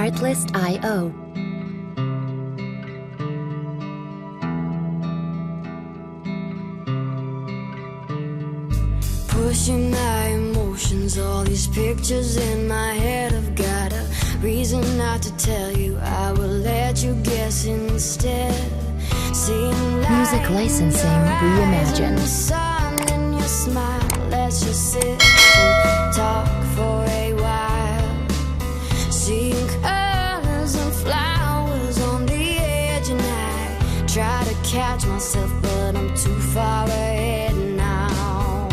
Artlist.io. Pushing my emotions, all these pictures in my head. I've got a reason not to tell you, I will let you guess instead. Music licensing reimagined. Sun in your smile, let's just sit and talk for a while. Seeing colors and flowers on the edge, and I try to catch myself, but I'm too far ahead now.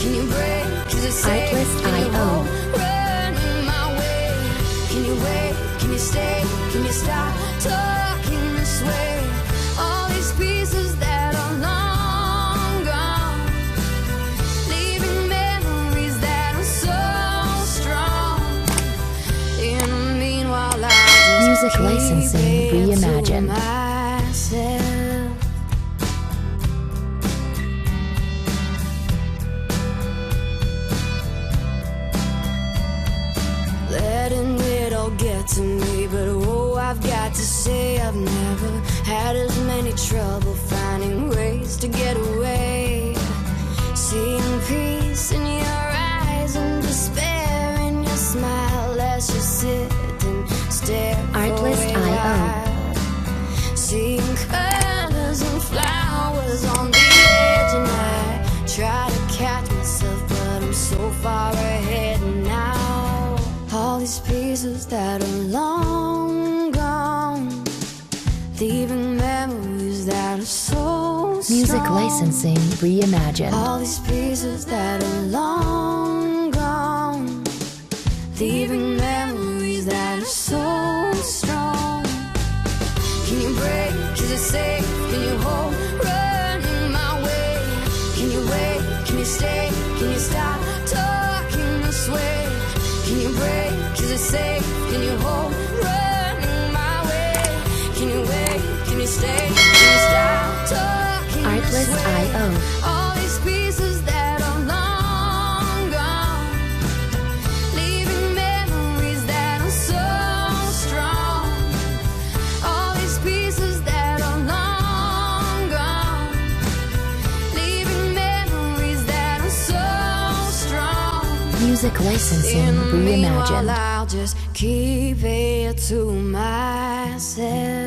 Can you break? Artlist.io. Running my way. Can you wait? Can you stay? Can you stop talking this way? All these pieces that are long gone, leaving memories that are so strong. In the meanwhile, I just Music licensing keep it to reimagined. myself. Letting it all get to me, but oh, I've got to say I've never had as many trouble finding ways to get away. Seeing peace in your eyes and despair in your smile, let's just sit and stare for a Artlist.io. while. Seeing colors and flowers on the edge, and I try to catch myself, but I'm so far ahead now. All these pieces that are long gone, leaving memories that are so strong. Music licensing reimagined. All these pieces that are long gone, leaving memories that are so strong. Can you break? Is it safe? Can you hold? Running my way. Can you wait? Can you stay? Can you stop talking this way? Can you break? Is it safe? Can you hold? Running my way. Can you wait? Can you stay? Can you stop talking this way? Artlist.io. All these pieces that are long gone, leaving memories that are so strong. All these pieces that are long gone, leaving memories that are so strong. Music licensing In the meanwhile, reimagined. I'll just keep it to myself.